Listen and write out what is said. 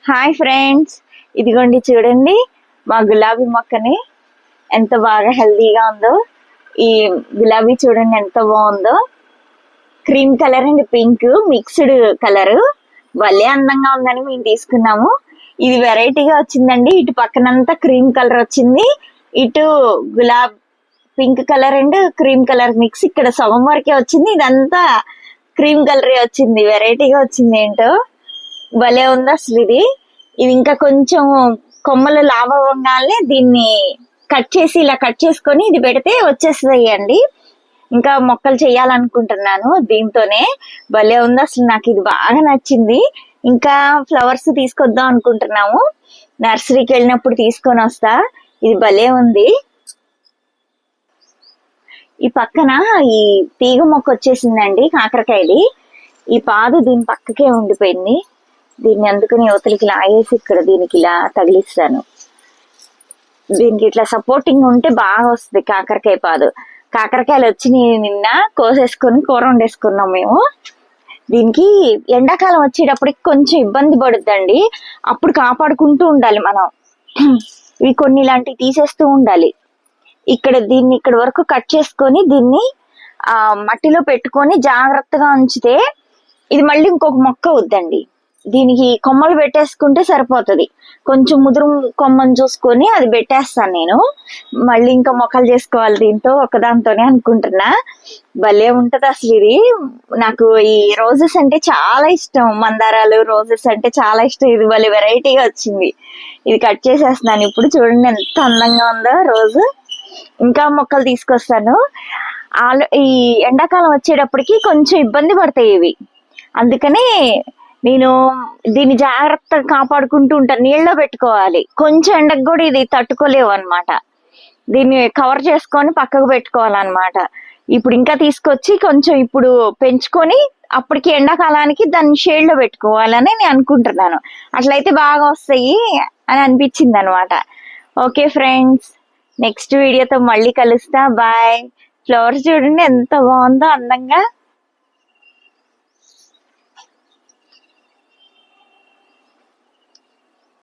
Hi friends, ఇదిగోండి చూడండి మా గులాబీ మొక్కని ఎంత బాగా హెల్దీగా ఉందో. ఈ గులాబీ చూడండి ఎంత బాగుందో. Cream colour and pink mixed colour భలే అందంగా ఉందని మేము తీసుకున్నాము. ఇది వెరైటీగా వచ్చిందండి. ఇటు పక్కనంతా క్రీమ్ కలర్ వచ్చింది, ఇటు gulab pink colour and cream colour mix ఇక్కడ సగం వరకే వచ్చింది. ఇదంతా క్రీమ్ కలరే వచ్చింది. వెరైటీగా వచ్చింది ఏంటో, భలే ఉంది అసలు. ఇది ఇంకా కొంచెం కొమ్మలు లావ్ అవ్వగానే దీన్ని కట్ చేసి ఇలా కట్ చేసుకొని ఇది పెడితే వచ్చేస్తాయి అండి. ఇంకా మొక్కలు చేయాలనుకుంటున్నాను దీంతోనే. భలే ఉంది అసలు, నాకు ఇది బాగా నచ్చింది. ఇంకా ఫ్లవర్స్ తీసుకొద్దాం అనుకుంటున్నాము, నర్సరీకి వెళ్ళినప్పుడు తీసుకొని వస్తా. ఇది భలే ఉంది. ఈ పక్కన ఈ తీగ మొక్క వచ్చేసిందండి, కాకరకాయది. ఈ పాదు దీని పక్కకే ఉండిపోయింది. దీన్ని అందుకని యువతలకి లాగేసి ఇక్కడ దీనికి ఇలా తగిలిస్తాను. దీనికి ఇట్లా సపోర్టింగ్ ఉంటే బాగా వస్తుంది కాకరకాయ పాదు. కాకరకాయలు వచ్చినాయి, నిన్న కోసేసుకొని కూర వండేసుకున్నాం మేము. దీనికి ఎండాకాలం వచ్చేటప్పటికి కొంచెం ఇబ్బంది పడుద్దండి, అప్పుడు కాపాడుకుంటూ ఉండాలి మనం. ఇవి కొన్ని ఇలాంటివి తీసేస్తూ ఉండాలి. దీన్ని ఇక్కడ వరకు కట్ చేసుకొని దీన్ని మట్టిలో పెట్టుకొని జాగ్రత్తగా ఉంచితే ఇది మళ్ళీ ఇంకొక మొక్క అవుద్దండి. దీనికి కొమ్మలు పెట్టేసుకుంటే సరిపోతుంది. కొంచెం ముదురు కొమ్మను చూసుకొని అది పెట్టేస్తాను నేను. మళ్ళీ ఇంకా మొక్కలు చేసుకోవాలి దీంతో ఒకదాంతోనే అనుకుంటున్నా. భలే ఉంటది అసలు ఇది. నాకు ఈ రోజెస్ అంటే చాలా ఇష్టం, మందారాలు రోజెస్ అంటే చాలా ఇష్టం. ఇది భలే వెరైటీగా వచ్చింది. ఇది కట్ చేసేస్తున్నాను ఇప్పుడు. చూడండి ఎంత అందంగా ఉందో రోజు. ఇంకా మొక్కలు తీసుకొస్తాను. ఈ ఎండాకాలం వచ్చేటప్పటికి కొంచెం ఇబ్బంది పడతాయి ఇవి, అందుకని నేను దీన్ని జాగ్రత్తగా కాపాడుకుంటూ ఉంటాను. నీళ్ళలో పెట్టుకోవాలి, కొంచెం ఎండకు కూడా ఇది తట్టుకోలేవు అనమాట. దీన్ని కవర్ చేసుకొని పక్కకు పెట్టుకోవాలన్నమాట. ఇప్పుడు ఇంకా తీసుకొచ్చి కొంచెం ఇప్పుడు పెంచుకొని అప్పటికి ఎండాకాలానికి దాన్ని షేడ్ లో పెట్టుకోవాలని నేను అనుకుంటున్నాను. అట్లయితే బాగా వస్తాయి అని అనిపించింది అనమాట. ఓకే ఫ్రెండ్స్, నెక్స్ట్ వీడియోతో మళ్ళీ కలుస్తా. బాయ్. ఫ్లవర్స్ చూడండి ఎంత బాగుందో అందంగా.